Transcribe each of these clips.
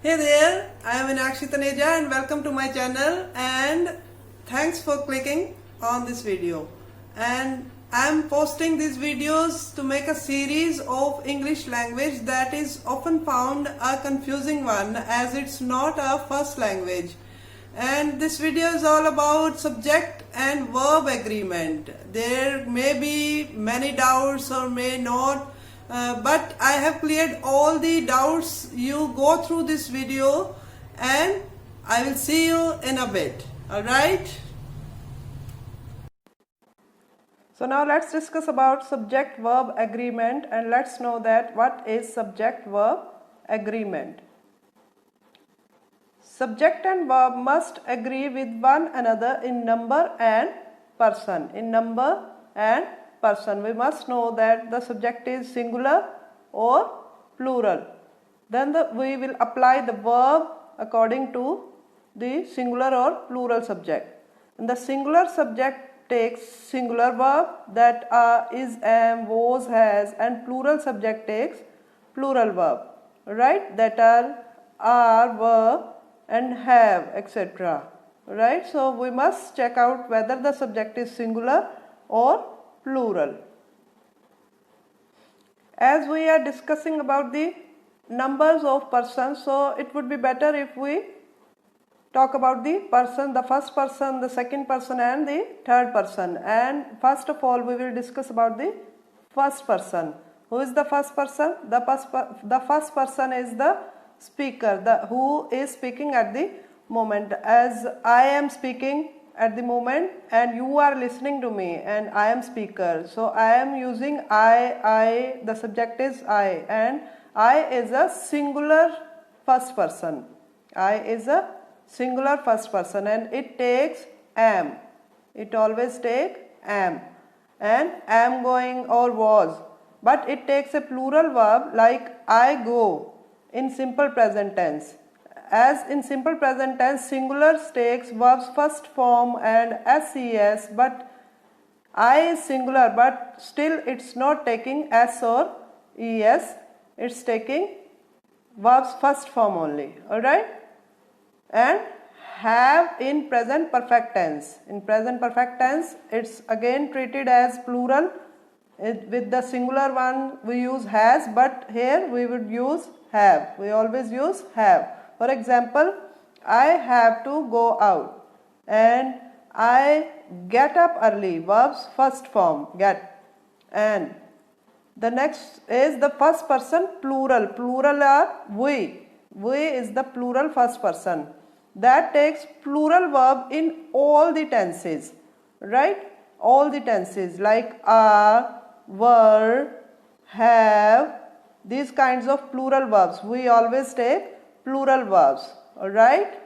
Hey there, I am Inakshi Taneja and welcome to my channel, and thanks for clicking on this video. And I am posting these videos to make a series of English language that is often found a confusing one as it's not a first language. And this video is all about subject and verb agreement. There may be many doubts or may not, but I have cleared all the doubts. You go through this video and I will see you in a bit. Alright? So now let's discuss about subject verb agreement, and let's know that what is subject verb agreement. Subject and verb must agree with one another in number and person. In number and person, we must know that the subject is singular or plural. Then we will apply the verb according to the singular or plural subject. And the singular subject takes singular verb, that is, am, was, has, and plural subject takes plural verb, right, that are, were, and have, etc. Right? So we must check out whether the subject is singular or plural. As we are discussing about the numbers of persons, so it would be better if we talk about the person, the first person, the second person, and the third person. And first of all, we will discuss about the first person. Who is the first person? The first person is the speaker, who is speaking at the moment. As I am speaking at the moment and you are listening to me, and I am speaker, so I am using I, the subject is I, and I is a singular first person. I is a singular first person, and it takes am. It always takes am, and am going or was, but it takes a plural verb like I go in simple present tense. As in simple present tense, singular takes verbs first form and ses, but I is singular, but still it's not taking s or es, it's taking verbs first form only. Alright? And have in present perfect tense. In present perfect tense, it's again treated as plural. With the singular one we use has, but here we would use have. We always use have. For example, I have to go out, and I get up early, verbs first form, get. And the next is the first person plural. Plural are we. We is the plural first person. That takes plural verb in all the tenses, right? All the tenses like are, were, have, these kinds of plural verbs. We always take plural verbs. Alright?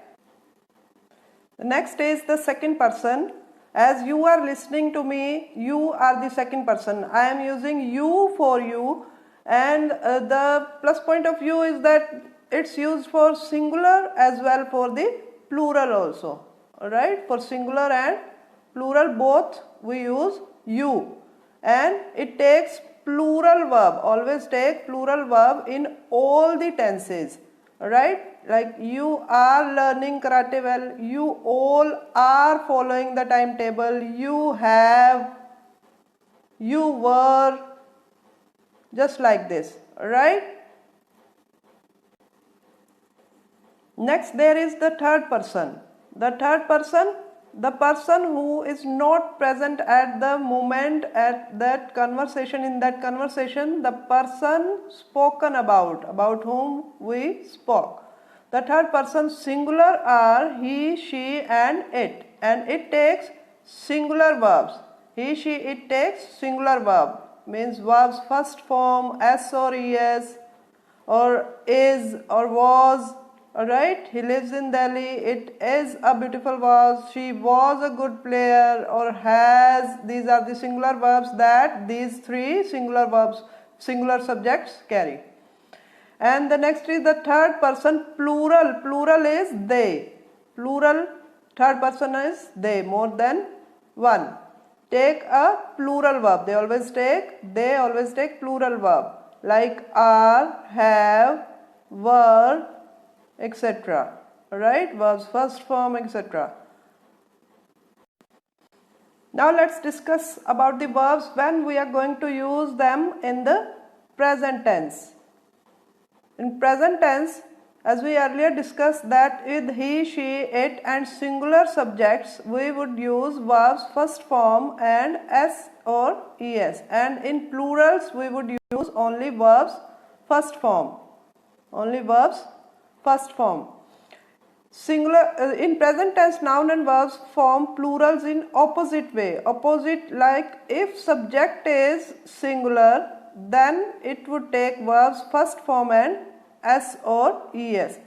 The next is the second person. As you are listening to me, you are the second person. I am using you for you, and the plus point of view is that it's used for singular as well for the plural also. Alright? For singular and plural both we use you, and it takes plural verb. Always take plural verb in all the tenses. Alright? Like you are learning karate well, you all are following the timetable, you have, you were, just like this. Alright? Next, there is the third person. The third person, the person who is not present at the moment at that conversation. In that conversation, the person spoken about whom we spoke. The third person singular are he, she, and it takes singular verbs. He, she, it takes singular verb, means verbs first form, s or es, or is or was. Alright, he lives in Delhi, it is a beautiful vase, she was a good player, or has. These are the singular verbs that these three singular verbs, singular subjects carry. And the next is the third person plural. Plural is they. Plural, third person is they, more than one. Take a plural verb. They always take plural verb like are, have, were, etc. Right? Verbs first form, etc. Now let's discuss about the verbs when we are going to use them in the present tense. In present tense, as we earlier discussed that with he, she, it and singular subjects, we would use verbs first form and s or es, and in plurals we would use only verbs first form. Only verbs first form. Singular in present tense, noun and verbs form plurals in opposite way. Opposite, like if subject is singular, then it would take verbs first form and s or es.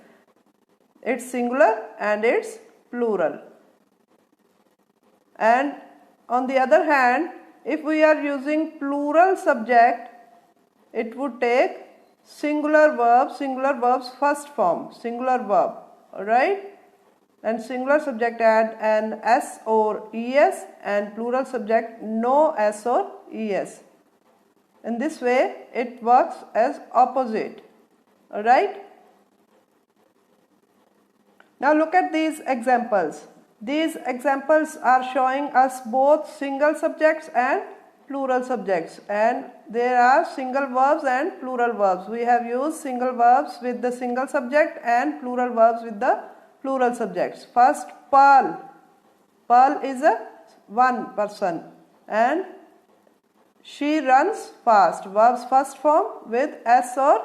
It's singular and it's plural. And on the other hand, if we are using plural subject, it would take singular verbs first form, singular verb, alright? And singular subject add an s or es, and plural subject no s or es. In this way, it works as opposite, alright? Now look at these examples. These examples are showing us both single subjects and plural subjects, and there are single verbs and plural verbs. We have used single verbs with the single subject and plural verbs with the plural subjects. First, Pearl. Pearl is a one person and she runs fast. Verbs first form with s or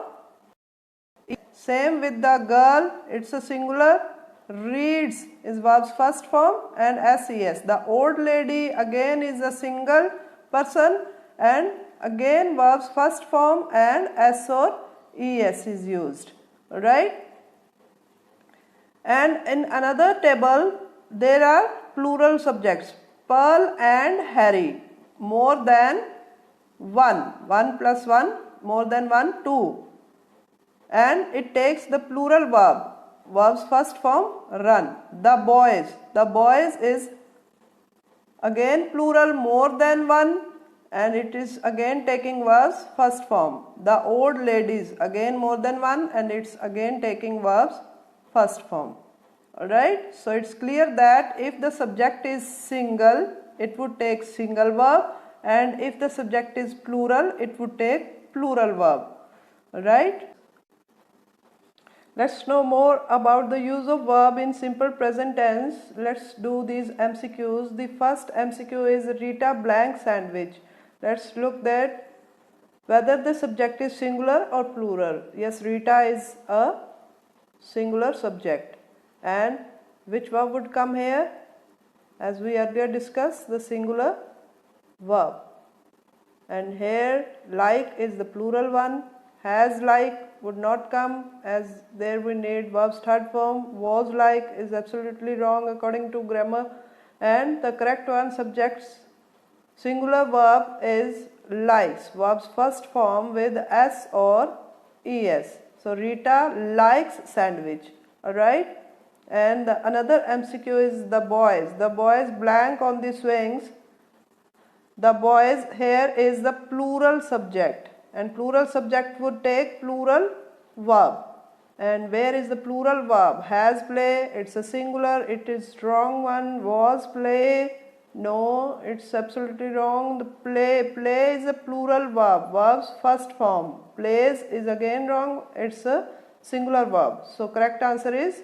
e. Same with the girl, it's a singular. Reads is verbs first form and ses. The old lady again is a single person and again verbs first form and s or es is used, right? And in another table there are plural subjects, Pearl and Harry, more than one, 1 plus 1, more than 1, 2, and it takes the plural verb, verbs first form, run. The boys is again plural, more than one, and it is again taking verbs first form. The old ladies, again more than one, and it's again taking verbs first form. Alright, so it's clear that if the subject is single, it would take single verb, and if the subject is plural, it would take plural verb. Alright. Let's know more about the use of verb in simple present tense. Let's do these MCQs. The first MCQ is Rita blank sandwich. Let's look at whether the subject is singular or plural. Yes, Rita is a singular subject. And which verb would come here? As we earlier discussed, the singular verb. And here like is the plural one. Has like would not come, as there we need verbs third form. Was like is absolutely wrong according to grammar, and the correct one, subject's singular verb is likes, verbs first form with s or es. So Rita likes sandwich, alright. And another MCQ is the boys blank on the swings. The boys here is the plural subject, and plural subject would take plural verb. And where is the plural verb? Has play, it's a singular, it is wrong one. Was play, no, it's absolutely wrong. The play is a plural verb, verbs first form. Plays is again wrong, it's a singular verb. So correct answer is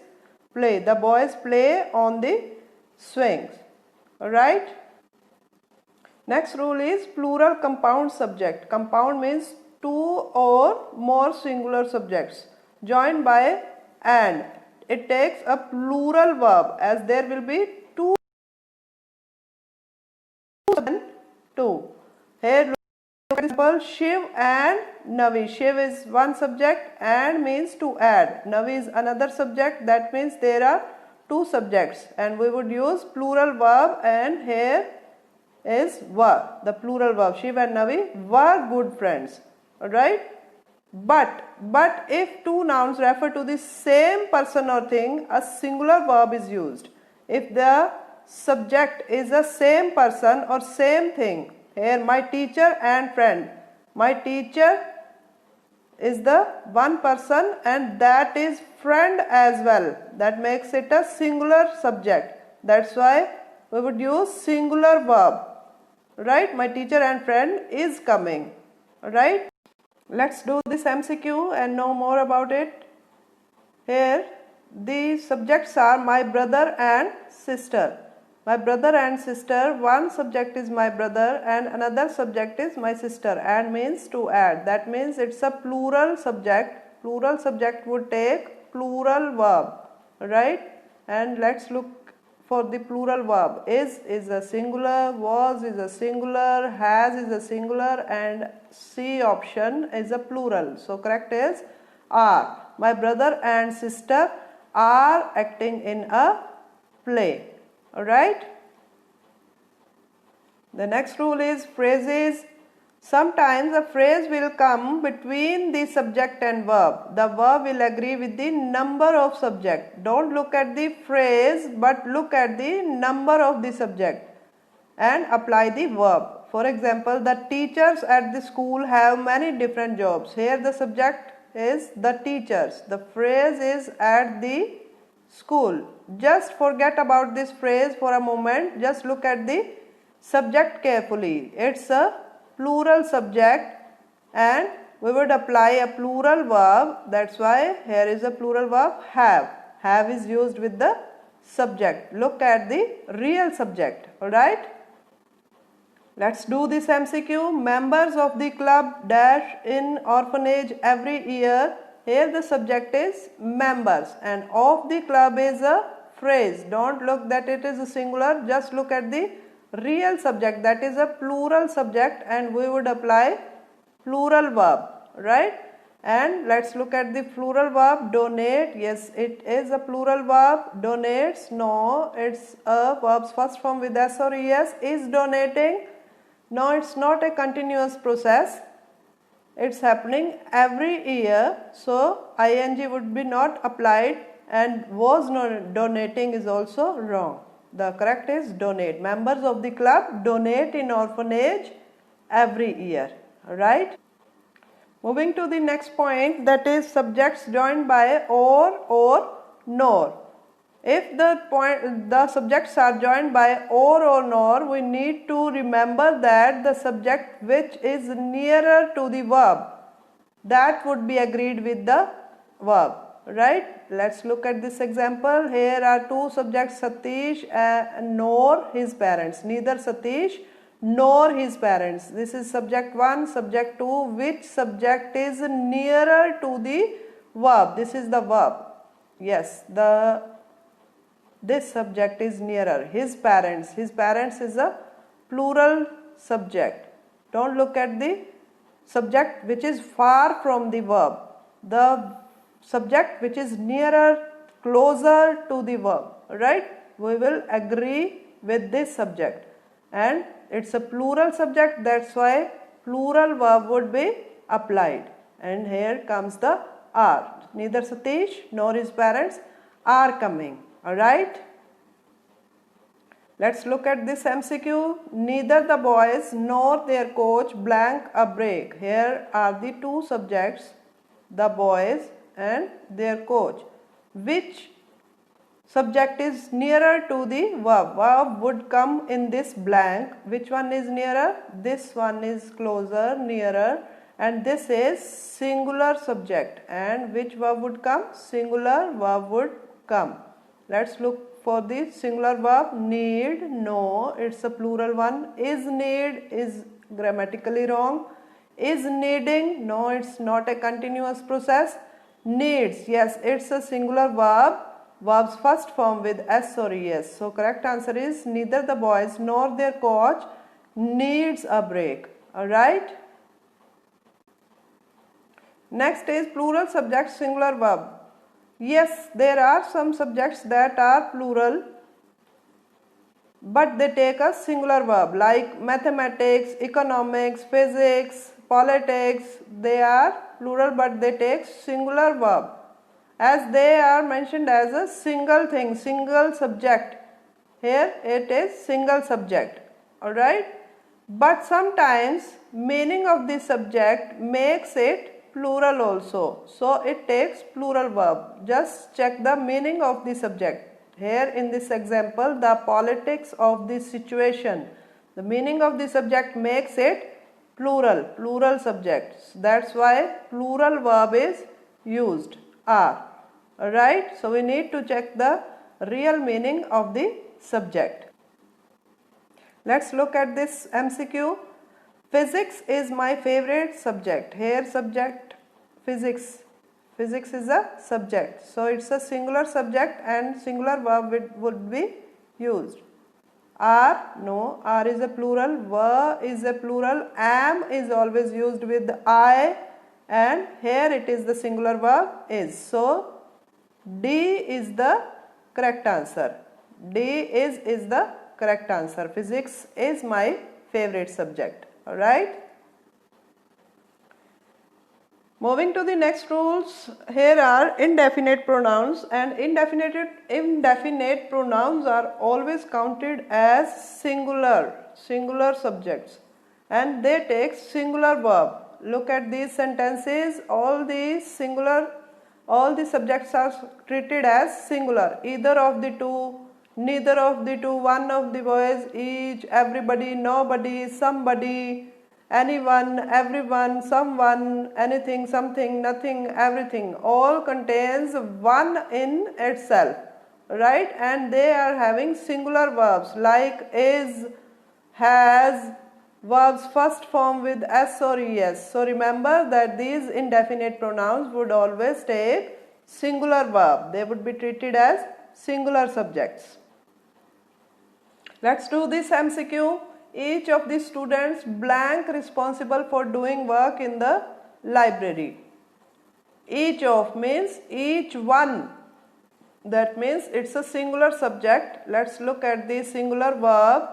play. The boys play on the swings. Alright. Next rule is plural compound subject. Compound means two or more singular subjects joined by and. It takes a plural verb, as there will be two. Here look at example, Shiv and Navi. Shiv is one subject and means to add. Navi is another subject, that means there are two subjects, and we would use plural verb, and here is were, the plural verb. Shiv and Navi were good friends. Alright. But if two nouns refer to the same person or thing, a singular verb is used. If the subject is the same person or same thing, here my teacher and friend. My teacher is the one person, and that is friend as well. That makes it a singular subject. That's why we would use singular verb. Right? My teacher and friend is coming. Right? Let's do this MCQ and know more about it. Here the subjects are my brother and sister. My brother and sister, one subject is my brother and another subject is my sister. And means to add. That means it's a plural subject. Plural subject would take plural verb. Right? And let's look for the plural verb. Is a singular, was is a singular, has is a singular, and C option is a plural. So correct is are. My brother and sister are acting in a play. Alright. The next rule is phrases. Sometimes a phrase will come between the subject and verb. The verb will agree with the number of subject. Don't look at the phrase but look at the number of the subject and apply the verb. For example, the teachers at the school have many different jobs. Here the subject is the teachers. The phrase is at the school. Just forget about this phrase for a moment. Just look at the subject carefully. It's a plural subject and we would apply a plural verb. That's why here is a plural verb have. Have is used with the subject. Look at the real subject. Alright. Let's do this MCQ. Members of the club dash in orphanage every year. Here the subject is members and of the club is a phrase. Don't look that it is a singular. Just look at the real subject. That is a plural subject and we would apply plural verb. Right? And let's look at the plural verb. Donate. Yes, it is a plural verb. Donates. No, it's a verb's first form with S or ES. Is donating. No, it's not a continuous process. It's happening every year. So, ing would be not applied and was not donating is also wrong. The correct is donate. Members of the club donate in orphanage every year. Right? Moving to the next point, that is subjects joined by or nor. If the subjects are joined by or nor, we need to remember that the subject which is nearer to the verb, that would be agreed with the verb. Right? Let's look at this example. Here are two subjects, Satish nor his parents. Neither Satish nor his parents. This is subject 1, subject 2. Which subject is nearer to the verb? This is the verb. Yes, this subject is nearer. His parents. His parents is a plural subject. Don't look at the subject which is far from the verb. The subject which is nearer, closer to the verb. Right? We will agree with this subject. And it's a plural subject. That's why plural verb would be applied. And here comes the are. Neither Satish nor his parents are coming. Alright. Let's look at this MCQ. Neither the boys nor their coach blank a break. Here are the two subjects, the boys and their coach. Which subject is nearer to the verb? Verb would come in this blank. Which one is nearer? This one is closer, nearer. And this is singular subject. And which verb would come? Singular verb would come. Let's look for the singular verb. Need. No, it's a plural one. Is need is grammatically wrong. Is needing. No, it's not a continuous process. Needs. Yes, it's a singular verb. Verb's first form with S or ES. So correct answer is neither the boys nor their coach needs a break. Alright. Next is plural subject singular verb. Yes, there are some subjects that are plural but they take a singular verb like mathematics, economics, physics, politics. They are plural but they take singular verb as they are mentioned as a single thing, single subject. Here it is single subject. Alright. But sometimes meaning of the subject makes it plural also. So it takes plural verb. Just check the meaning of the subject. Here in this example, the politics of the situation. The meaning of the subject makes it plural subject. That's why plural verb is used, are. Alright, so we need to check the real meaning of the subject. Let's look at this MCQ. Physics is my favorite subject. Here subject physics. Physics is a subject. So it's a singular subject and singular verb would be used. Are, no, are is a plural, were is a plural, am is always used with I, and here it is the singular verb is. So D is the correct answer. D is the correct answer. Physics is my favorite subject. Alright. Moving to the next rules, here are indefinite pronouns, and indefinite pronouns are always counted as singular subjects, and they take singular verb. Look at these sentences, all the subjects are treated as singular, either of the two, neither of the two, one of the boys, each, everybody, nobody, somebody, anyone, everyone, someone, anything, something, nothing, everything, all contains one in itself, right? And they are having singular verbs like is, has, verbs first form with s or es. So remember that these indefinite pronouns would always take singular verb. They would be treated as singular subjects. Let's do this MCQ. Each of the students blank responsible for doing work in the library. Each of means each one. That means it's a singular subject. Let's look at the singular verb.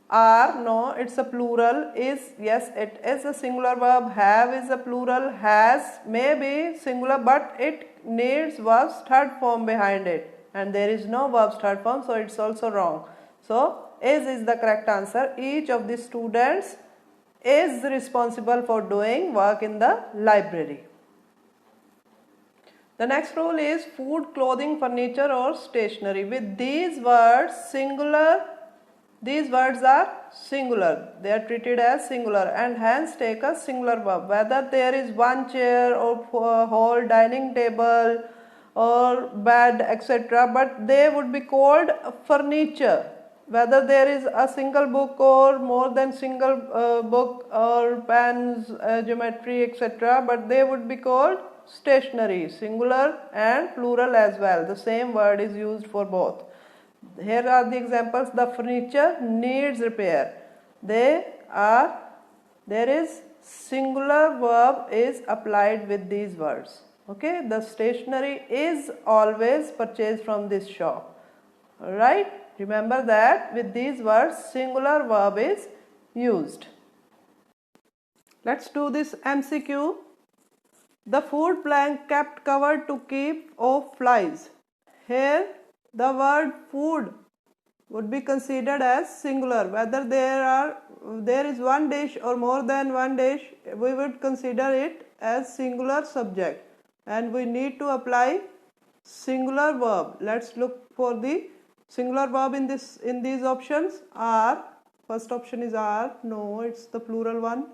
Are, no, it's a plural. Is, yes, it is a singular verb. Have is a plural. Has may be singular, but it needs verb's third form behind it, and there is no verb's third form, so it's also wrong. So is the correct answer. Each of the students is responsible for doing work in the library. The next rule is food, clothing, furniture or stationery. With these words, singular, these words are singular. They are treated as singular and hence take a singular verb. Whether there is one chair or whole dining table or bed, etc., but they would be called furniture. Whether there is a single book or more than single book or pens, geometry, etc., but they would be called stationery, singular and plural as well. The same word is used for both. Here are the examples. The furniture needs repair. There is singular verb is applied with these words. Okay, the stationery is always purchased from this shop. Alright, remember that with these words singular verb is used. Let's do this MCQ. The food plank kept covered to keep off flies. Here the word food would be considered as singular. Whether there is one dish or more than one dish, we would consider it as singular subject, and we need to apply singular verb. Let's look for the singular verb in these options. Are, first option is are, no, it's the plural one.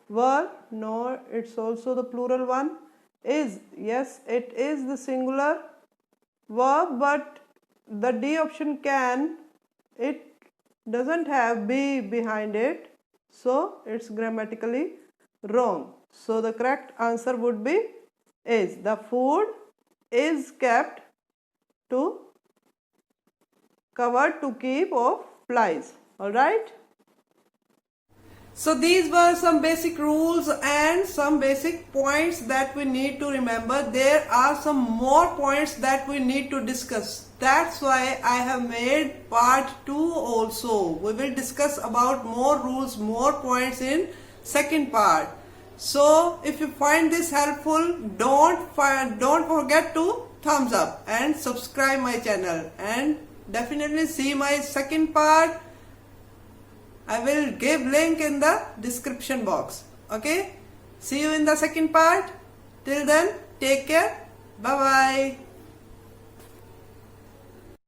Were, no, it's also the plural one. Is, yes, it is the singular verb, but the D option it doesn't have be behind it, so it's grammatically wrong. So the correct answer would be is. The food is kept to covered to keep off flies. Alright. So these were some basic rules and some basic points that we need to remember. There are some more points that we need to discuss. That's why I have made part 2 also. We will discuss about more rules, more points in second part. So if you find this helpful, don't forget to thumbs up and subscribe my channel, and definitely see my second part. I will give link in the description box. Okay, See you in the second part. Till then, take care. Bye bye.